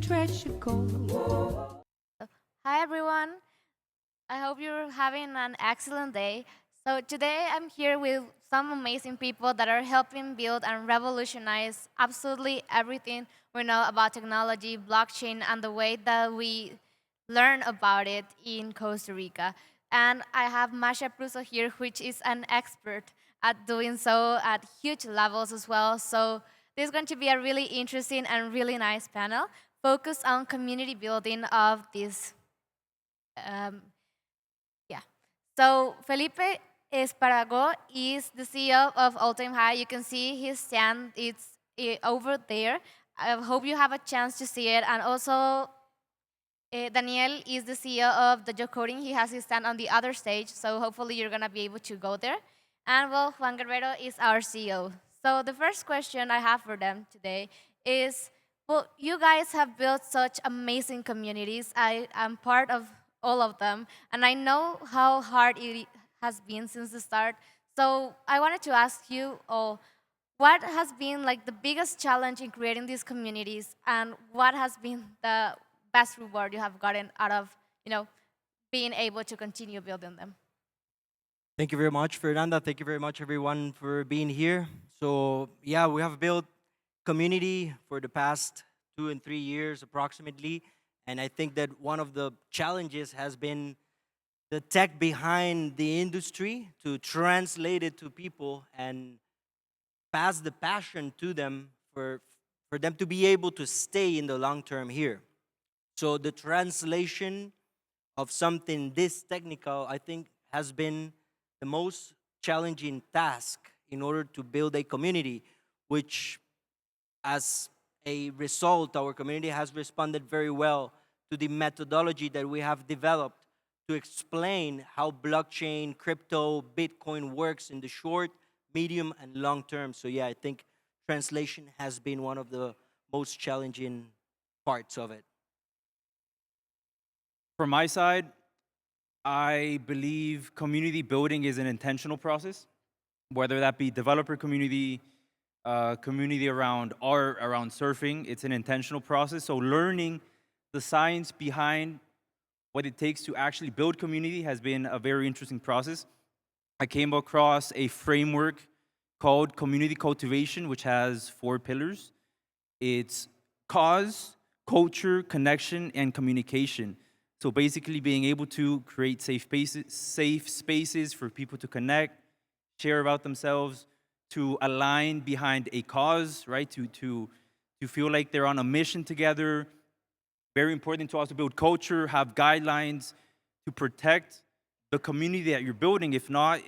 treasure gold. Hi everyone. I hope you're having an excellent day. So today I'm here with some amazing people that are helping build and revolutionize absolutely everything we know about technology, blockchain, and the way that we learn about it in Costa Rica. And I have Masha Prusso here, which is an expert at doing so at huge levels as well. So this is going to be a really interesting and really nice panel focused on community building of this um, yeah. So Felipe Esparago is the CEO of All Time High. You can see his stand. It's over there. I hope you have a chance to see it. And also, Daniel is the CEO of the Joe Coding. He has his stand on the other stage. So hopefully you're gonna be able to go there. And well, Juan Guerrero is our CEO. So the first question I have for them today is, well, you guys have built such amazing communities. I am part of all of them, and I know how hard it has been since the start. So I wanted to ask you all, what has been like the biggest challenge in creating these communities, and what has been the best reward you have gotten out of, being able to continue building them? Thank you very much, Fernanda. Thank you very much, everyone, for being here. So, yeah, we have built community for the past 2 and 3 years approximately. And I think that one of the challenges has been the tech behind the industry to translate it to people and pass the passion to them for them to be able to stay in the long term here. So, the translation of something this technical, I think, has been the most challenging task in order to build a community, which, as a result, our community has responded very well to the methodology that we have developed to explain how blockchain, crypto, Bitcoin works in the short, medium, and long term. So, yeah, I think translation has been one of the most challenging parts of it. From my side, I believe community building is an intentional process, whether that be developer community, community around art, around surfing. It's an intentional process. So learning the science behind what it takes to actually build community has been a very interesting process. I came across a framework called community cultivation, which has 4 pillars. It's cause, culture, connection, and communication. So basically being able to create safe spaces for people to connect, share about themselves, to align behind a cause, right? To feel like they're on a mission together. Very important to also build culture, have guidelines to protect the community that you're building. If not,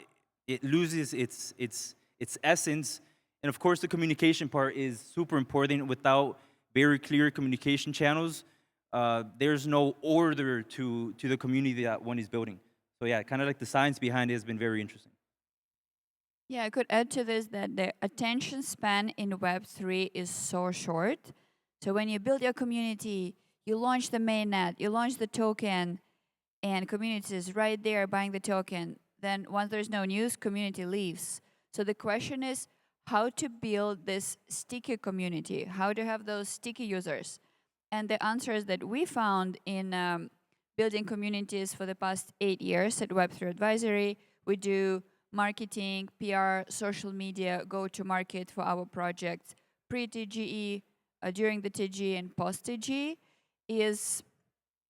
it loses its essence. And of course, the communication part is super important. Without very clear communication channels, there's no order to the community that one is building. So yeah, kind of like the science behind it has been very interesting. Yeah, I could add to this that the attention span in Web3 is so short. So when you build your community, you launch the mainnet, you launch the token, and community is right there buying the token. Then once there's no news, community leaves. So the question is how to build this sticky community, how to have those sticky users. And the answers that we found in building communities for the past 8 years at Web3 Advisory, we do marketing, PR, social media, go-to-market for our projects, pre-TGE, during the TG, and post-TG, is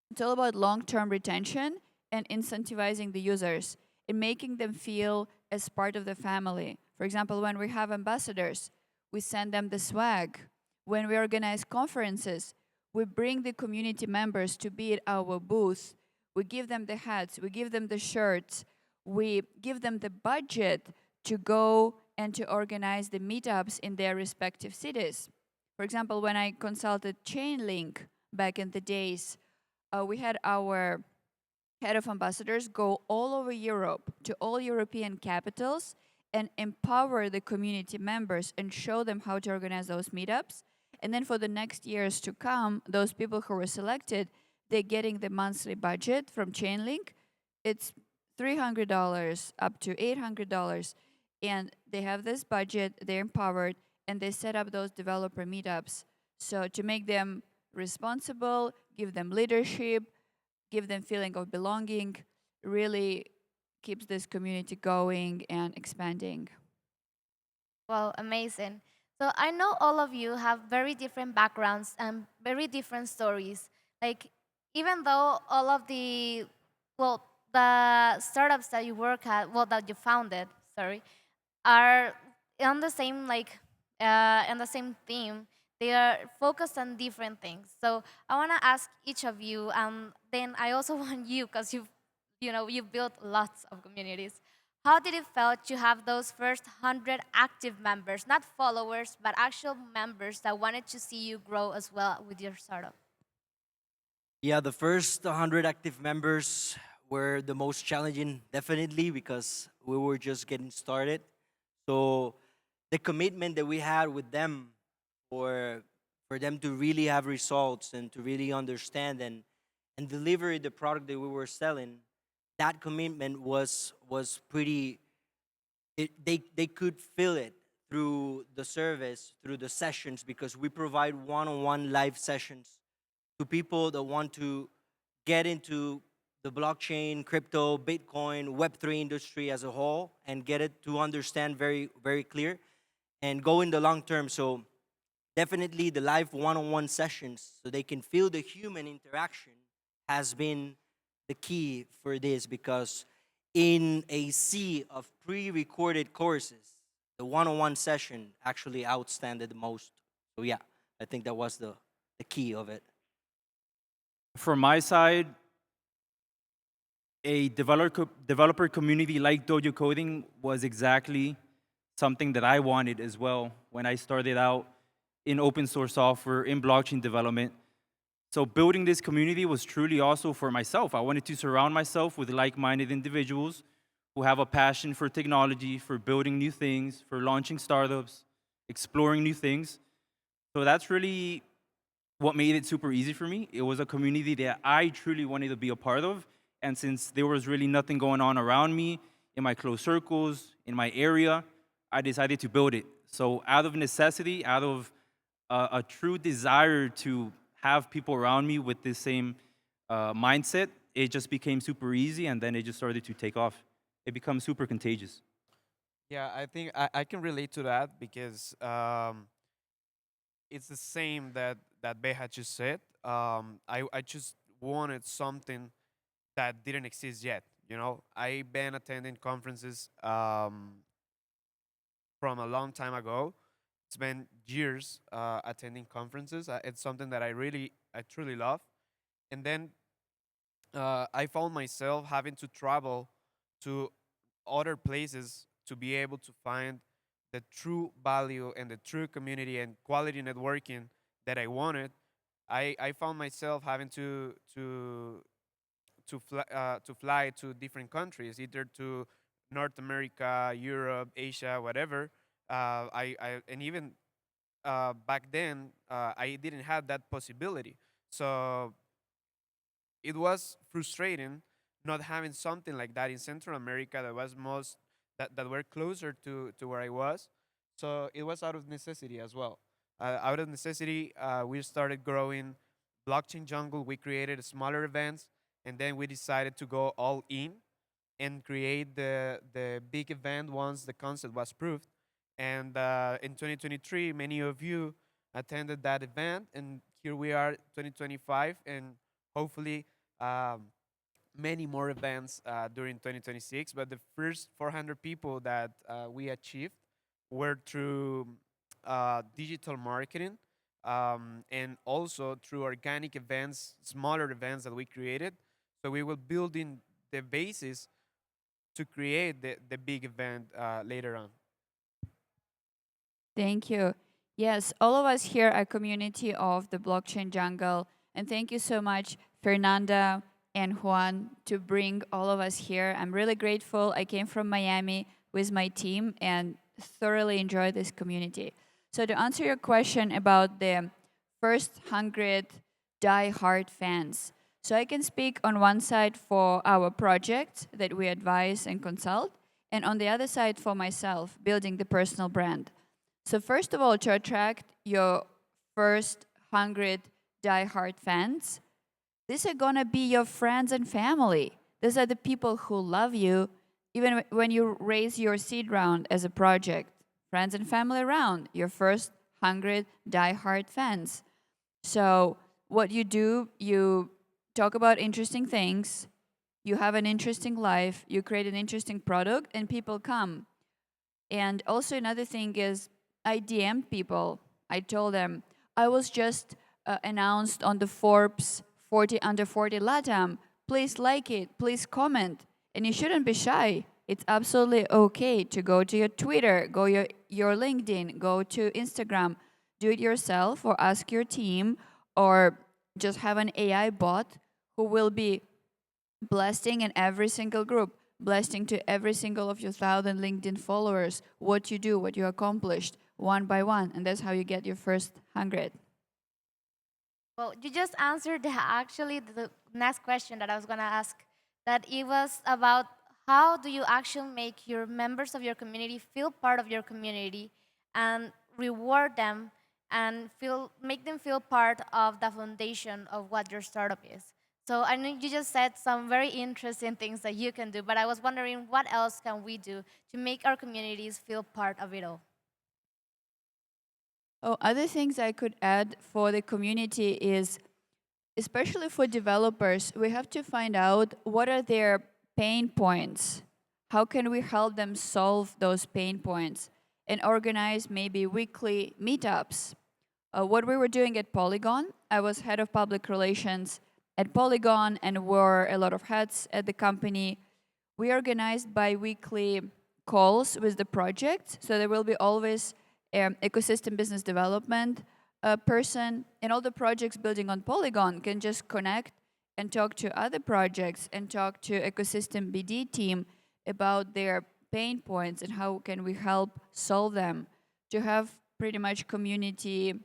it's all about long-term retention and incentivizing the users and making them feel as part of the family. For example, when we have ambassadors, we send them the swag. When we organize conferences, we bring the community members to be at our booth. We give them the hats, we give them the shirts, we give them the budget to go and to organize the meetups in their respective cities. For example, when I consulted Chainlink back in the days, we had our head of ambassadors go all over Europe to all European capitals and empower the community members and show them how to organize those meetups. And then for the next years to come, those people who were selected, they're getting the monthly budget from Chainlink. It's $300 up to $800. And they have this budget, they're empowered, and they set up those developer meetups. So to make them responsible, give them leadership, give them feeling of belonging, really keeps this community going and expanding. Well, amazing. So I know all of you have very different backgrounds and very different stories. Like, even though all of the, well, the startups that you work at, well, that you founded, sorry, are on the same, like, on the same theme, they are focused on different things. So I want to ask each of you, and then I also want you, because you've built lots of communities. How did it feel to have those first 100 active members, not followers, but actual members that wanted to see you grow as well with your startup? Yeah, the first 100 active members were the most challenging, definitely, because we were just getting started. So the commitment that we had with them for them to really have results and to really understand and deliver the product that we were selling, that commitment was pretty. They could feel it through the service, through the sessions, because we provide one-on-one live sessions to people that want to get into the blockchain, crypto, Bitcoin, Web3 industry as a whole and get it to understand very, very clear and go in the long term. So definitely the live one-on-one sessions so they can feel the human interaction has been the key for this, because in a sea of pre-recorded courses, the one-on-one session actually outstanded the most. So yeah, I think that was the key of it. From my side, a developer community like Dojo Coding was exactly something that I wanted as well when I started out in open source software, in blockchain development. So building this community was truly also for myself. I wanted to surround myself with like-minded individuals who have a passion for technology, for building new things, for launching startups, exploring new things. So that's really what made it super easy for me. It was a community that I truly wanted to be a part of. And since there was really nothing going on around me, in my close circles, in my area, I decided to build it. So out of necessity, out of a true desire to have people around me with the same mindset, it just became super easy, and then it just started to take off. It becomes super contagious. Yeah, I think I can relate to that because it's the same that Beja just said. I just wanted something that didn't exist yet. You know, I've been attending conferences from a long time ago. It's been years attending conferences. It's something that I truly love. And then I found myself having to travel to other places to be able to find the true value and the true community and quality networking that I wanted. I found myself having to fly to different countries, either to North America, Europe, Asia, whatever. And even back then, I didn't have that possibility. So it was frustrating not having something like that in Central America that was that were closer to where I was. So it was out of necessity as well. Out of necessity, we started growing blockchain jungle. We created smaller events, and then we decided to go all in and create the big event once the concept was proved. And in 2023, many of you attended that event, and here we are, 2025, and hopefully many more events during 2026. But the first 400 people that we achieved were through digital marketing and also through organic events, smaller events that we created. So we will build in the basis to create the big event later on. Thank you. Yes, all of us here are community of the blockchain jungle. And thank you so much, Fernanda and Juan, to bring all of us here. I'm really grateful. I came from Miami with my team and thoroughly enjoyed this community. So to answer your question about the first 100 die-hard fans, so I can speak on one side for our project that we advise and consult, and on the other side for myself, building the personal brand. So first of all, to attract your first 100 diehard fans. These are gonna be your friends and family. These are the people who love you, even when you raise your seed round as a project. Friends and family round, your first 100 diehard fans. So what you do, you talk about interesting things, you have an interesting life, you create an interesting product, and people come. And also another thing is I DM people. I told them I was just announced on the Forbes 40 under 40 Latam. Please like it. Please comment. And you shouldn't be shy. It's absolutely okay to go to your Twitter, go your LinkedIn, go to Instagram, do it yourself or ask your team or just have an AI bot who will be blasting in every single group, blasting to every single of your 1,000 LinkedIn followers what you do, what you accomplished, one by one, and that's how you get your first 100. Well, you just answered actually the next question that I was going to ask. That it was about how do you actually make your members of your community feel part of your community and reward them and make them feel part of the foundation of what your startup is. So I know you just said some very interesting things that you can do, but I was wondering what else can we do to make our communities feel part of it all? Oh, other things I could add for the community is, especially for developers, we have to find out what are their pain points. How can we help them solve those pain points and organize maybe weekly meetups? What we were doing at Polygon, I was head of public relations at Polygon and wore a lot of hats at the company. We organized bi-weekly calls with the project, so there will be always ecosystem business development person, and all the projects building on Polygon can just connect and talk to other projects and talk to ecosystem BD team about their pain points and how can we help solve them. To have pretty much community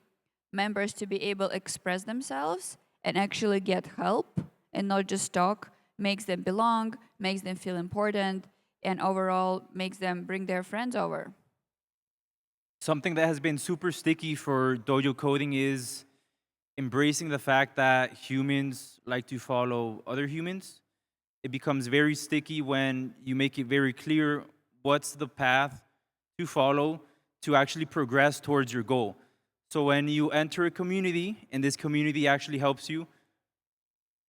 members to be able to express themselves and actually get help and not just talk makes them belong, makes them feel important, and overall makes them bring their friends over. Something that has been super sticky for dojo coding is embracing the fact that humans like to follow other humans. It becomes very sticky when you make it very clear what's the path to follow to actually progress towards your goal. So when you enter a community and this community actually helps you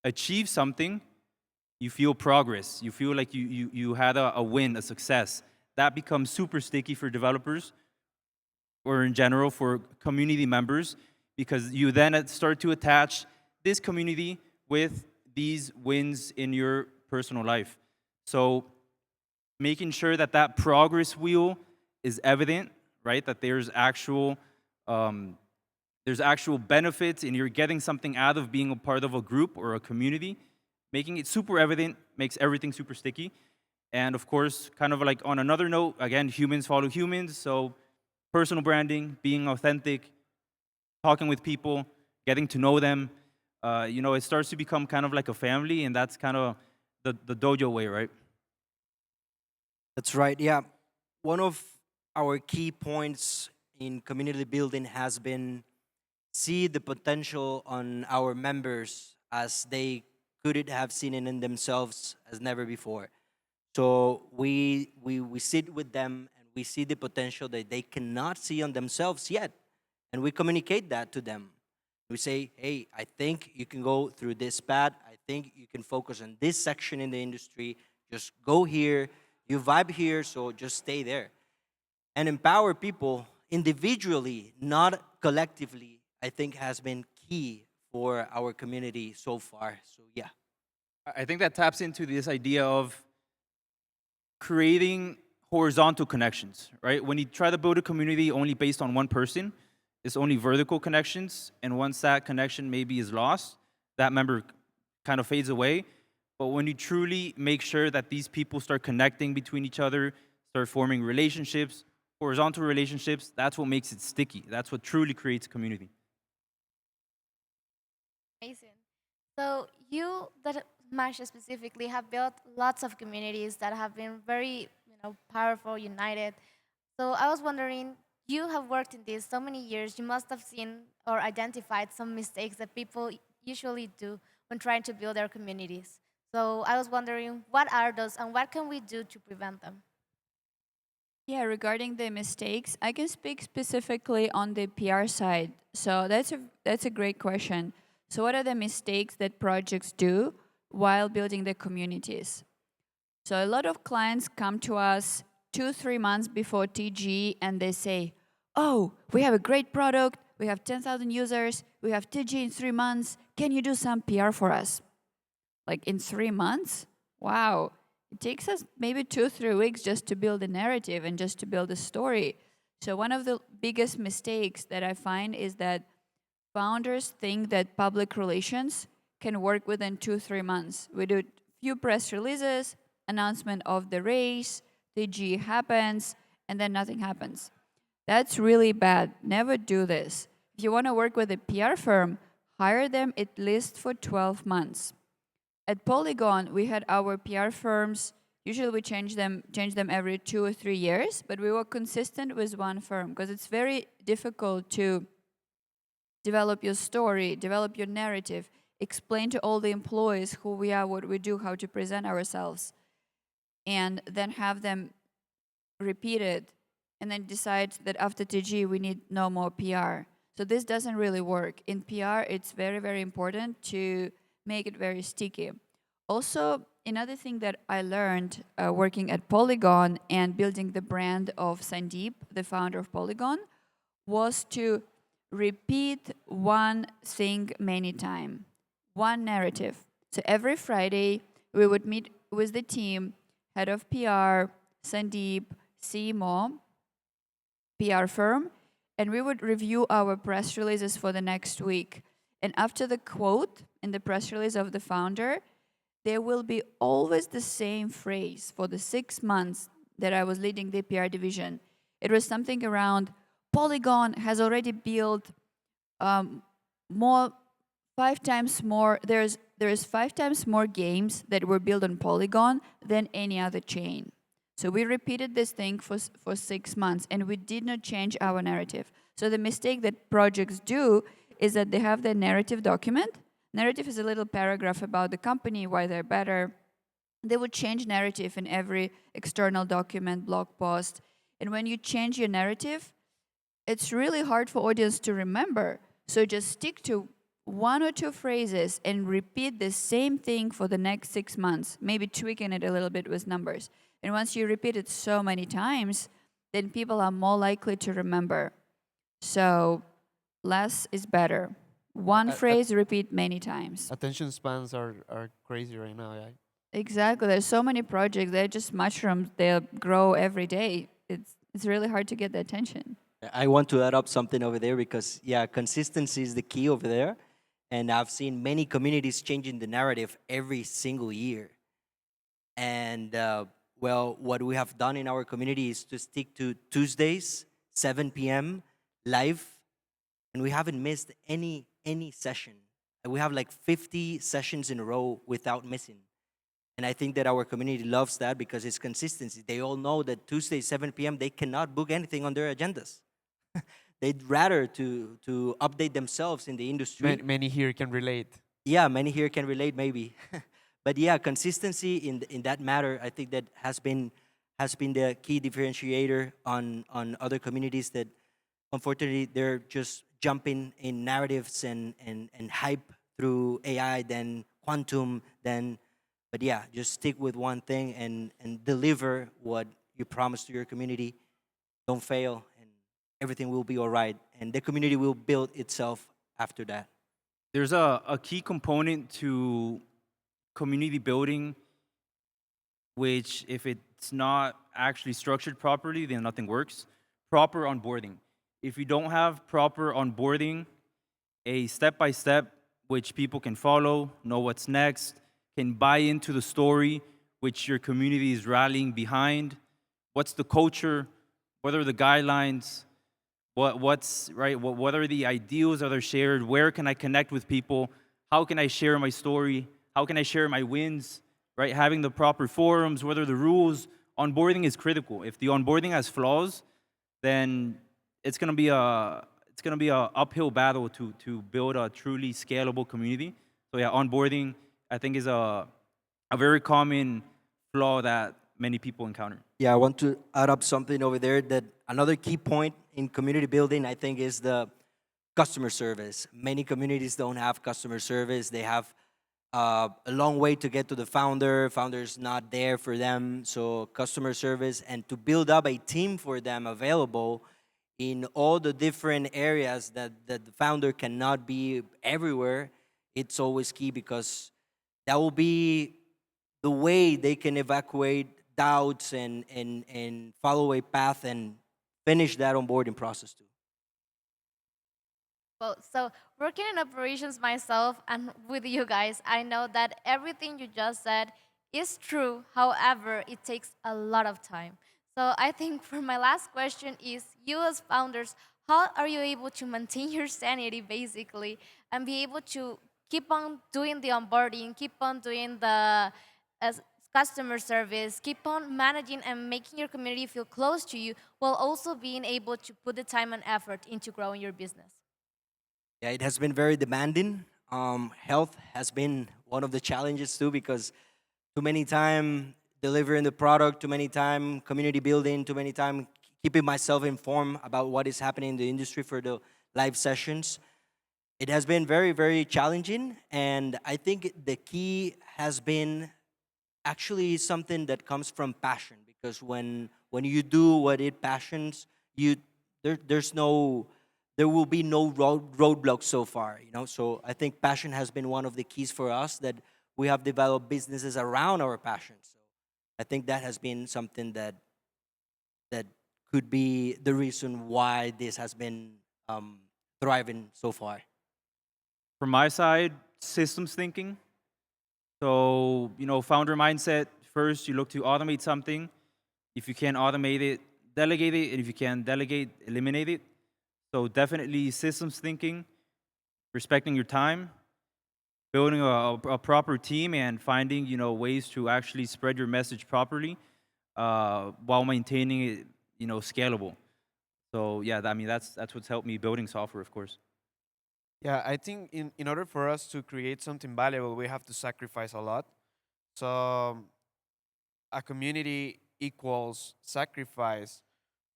achieve something, you feel progress. You feel like you had a win, a success. That becomes super sticky for developers or in general for community members, because you then start to attach this community with these wins in your personal life. So making sure that that progress wheel is evident, right? That there's actual benefits and you're getting something out of being a part of a group or a community. Making it super evident makes everything super sticky. And of course, kind of like on another note, again, humans follow humans. So personal branding, being authentic, talking with people, getting to know them, it starts to become kind of like a family, and that's kind of the dojo way, right? That's right. Yeah. One of our key points in community building has been see the potential on our members as they couldn't have seen it in themselves as never before. So we sit with them and we see the potential that they cannot see on themselves yet. And we communicate that to them. We say, hey, I think you can go through this path. I think you can focus on this section in the industry. Just go here. You vibe here, so just stay there. And empower people individually, not collectively, I think has been key for our community so far. So yeah. I think that taps into this idea of creating horizontal connections, right? When you try to build a community only based on one person, it's only vertical connections. And once that connection maybe is lost, that member kind of fades away. But when you truly make sure that these people start connecting between each other, start forming relationships, horizontal relationships, that's what makes it sticky. That's what truly creates a community. Amazing. So you, that Masha specifically, have built lots of communities that have been very, powerful, united. So I was wondering, You have worked in this so many years. You must have seen or identified some mistakes that people usually do when trying to build their communities. So I was wondering, what are those and what can we do to prevent them? Yeah, regarding the mistakes, I can speak specifically on the PR side. So that's a great question. So what are the mistakes that projects do while building the communities? So a lot of clients come to us 2-3 months before TG and they say, "Oh, we have a great product. We have 10,000 users. We have TG in 3 months. Can you do some PR for us?" Like in 3 months? Wow. It takes us maybe 2-3 weeks just to build a narrative and just to build a story. So one of the biggest mistakes that I find is that founders think that public relations can work within 2-3 months. We do few press releases, announcement of the race, the G happens, and then nothing happens. That's really bad. Never do this. If you want to work with a PR firm, hire them at least for 12 months. At Polygon, we had our PR firms. Usually we change them every 2 or 3 years, but we were consistent with one firm because it's very difficult to develop your story, develop your narrative, explain to all the employees who we are, what we do, how to present ourselves, and then have them repeat it, and then decide that after TG we need no more PR. So this doesn't really work. In PR, it's very, very important to make it very sticky. Also, another thing that I learned working at Polygon and building the brand of Sandeep, the founder of Polygon, was to repeat one thing many times, one narrative. So every Friday, we would meet with the team, head of PR, Sandeep, CMO, PR firm, and we would review our press releases for the next week. And after the quote in the press release of the founder, there will be always the same phrase for the 6 months that I was leading the PR division. It was something around Polygon has already built more, 5 times more. There's 5 times more games that were built on Polygon than any other chain. So we repeated this thing for 6 months, and we did not change our narrative. So the mistake that projects do is that they have their narrative document. Narrative is a little paragraph about the company, why they're better. They would change narrative in every external document, blog post. And when you change your narrative, it's really hard for audience to remember. So just stick to 1 or 2 phrases and repeat the same thing for the next 6 months, maybe tweaking it a little bit with numbers. And once you repeat it so many times, then people are more likely to remember. So less is better. One phrase, repeat many times. Attention spans are crazy right now. Yeah. Exactly. There's so many projects. They're just mushrooms. They grow every day. It's really hard to get the attention. I want to add up something over there because, yeah, consistency is the key over there. And I've seen many communities changing the narrative every single year. And, well, what we have done in our community is to stick to Tuesdays, 7 p.m., live. And we haven't missed any session. We have like 50 sessions in a row without missing. And I think that our community loves that because it's consistency. They all know that Tuesday, 7 p.m., they cannot book anything on their agendas. They'd rather to update themselves in the industry. Many here can relate. Yeah, many here can relate maybe. But yeah, consistency in that matter, I think that has been the key differentiator on other communities that unfortunately they're just jumping in narratives and hype through AI, then quantum, then, but yeah, just stick with one thing and deliver what you promise to your community. Don't fail, and everything will be all right. And the community will build itself after that. There's a key component to community building, which if it's not actually structured properly, then nothing works. Proper onboarding. If you don't have proper onboarding, a step-by-step which people can follow, know what's next, can buy into the story which your community is rallying behind, what's the culture, what are the guidelines, what's right, what are the ideals that are shared, where can I connect with people, how can I share my story, how can I share my wins, right? Having the proper forums, what are the rules, onboarding is critical. If the onboarding has flaws, then it's gonna be a uphill battle to build a truly scalable community. So yeah, onboarding I think is a very common flaw that many people encounter. Yeah, I want to add up something over there that another key point in community building, I think, is the customer service. Many communities don't have customer service. They have a long way to get to the founder. Founder's not there for them. So customer service and to build up a team for them available in all the different areas that the founder cannot be everywhere, it's always key because that will be the way they can evacuate doubts and follow a path and finish that onboarding process too. Well, so working in operations myself and with you guys, I know that everything you just said is true. However, it takes a lot of time. So I think for my last question is, you as founders, how are you able to maintain your sanity basically and be able to keep on doing the onboarding, keep on doing the as customer service, keep on managing and making your community feel close to you while also being able to put the time and effort into growing your business? Yeah, it has been very demanding. Health has been one of the challenges too because too many time delivering the product, too many time community building, too many time keeping myself informed about what is happening in the industry for the live sessions. It has been very, very challenging, and I think the key has been actually something that comes from passion because when you do what it passions you there's no there will be no roadblocks so far, you know. So I think passion has been one of the keys for us that we have developed businesses around our passion. So I think that has been something that could be the reason why this has been thriving so far. From my side, systems thinking. So, founder mindset, first you look to automate something. If you can't automate it, delegate it. And if you can delegate, eliminate it. So definitely systems thinking, respecting your time, building a proper team and finding, ways to actually spread your message properly while maintaining it, scalable. So yeah, I mean, that's what's helped me building software, of course. Yeah, I think in order for us to create something valuable, we have to sacrifice a lot. So a community equals sacrifice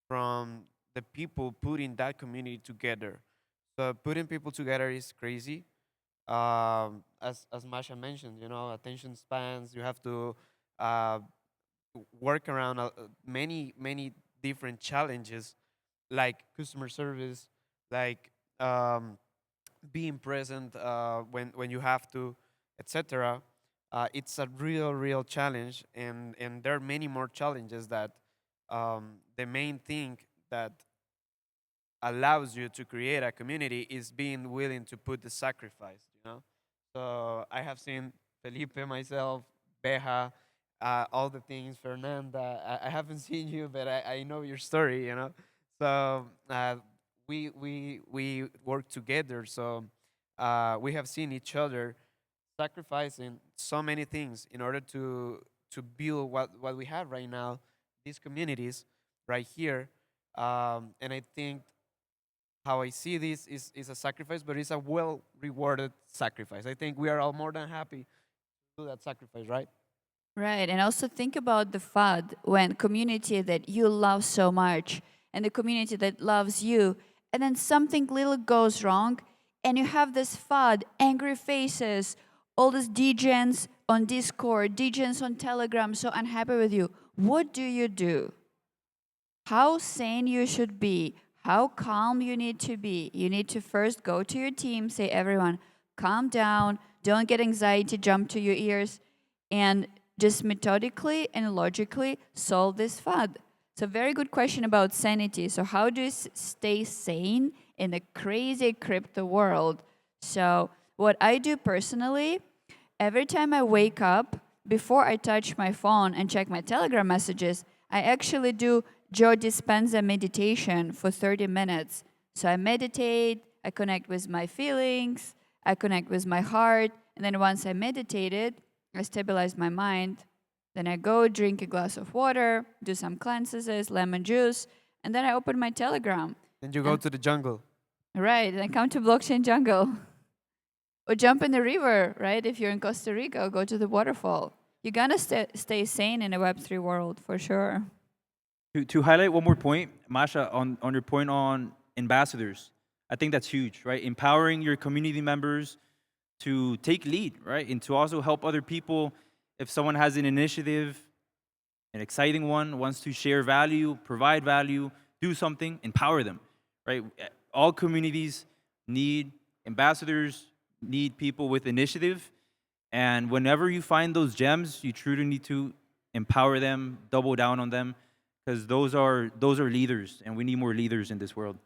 from the people putting that community together. So putting people together is crazy. As Masha mentioned, attention spans. You have to uh, work around many different challenges, like customer service, like being present when you have to, etc. It's a real challenge, and there are many more challenges that the main thing that allows you to create a community is being willing to put the sacrifice, So I have seen Felipe, myself, Beja, all the things, Fernanda. I haven't seen you, but I know your story. So we work together. So we have seen each other sacrificing so many things in order to build what we have right now, these communities right here. And I think how I see this is a sacrifice, but it's a well rewarded sacrifice. I think we are all more than happy to do that sacrifice, right? Right, and also think about the FUD when community that you love so much and the community that loves you, and then something little goes wrong, and you have this FUD, angry faces, all these degens on Discord, degens on Telegram, so unhappy with you. What do you do? How sane you should be, how calm you need to be. You need to first go to your team, say, everyone, calm down, don't get anxiety jump to your ears, and just methodically and logically solve this FUD. It's a very good question about sanity. So how do you stay sane in a crazy crypto world? So what I do personally, every time I wake up, before I touch my phone and check my Telegram messages, I actually do Joe Dispenza meditation for 30 minutes. So I meditate, I connect with my feelings, I connect with my heart, and then once I meditated, I stabilize my mind. Then I go drink a glass of water, do some cleanses, lemon juice, and then I open my Telegram. Then you go to the jungle. Right, and come to blockchain jungle. Or jump in the river, right? If you're in Costa Rica, or go to the waterfall. You're gonna stay sane in a Web3 world for sure. To highlight one more point, Masha, on your point on ambassadors, I think that's huge, right? Empowering your community members to take lead, right? And to also help other people. If someone has an initiative, an exciting one, wants to share value, provide value, do something, empower them, right? All communities need ambassadors, need people with initiative. And whenever you find those gems, you truly need to empower them, double down on them, because those are leaders, and we need more leaders in this world.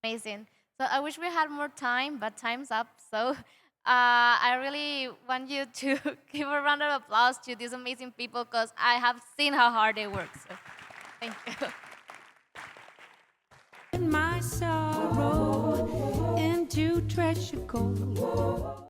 Amazing. So I wish we had more time, but time's up. So I really want you to give a round of applause to these amazing people because I have seen how hard they work. So thank you. My sorrow into treasure gold.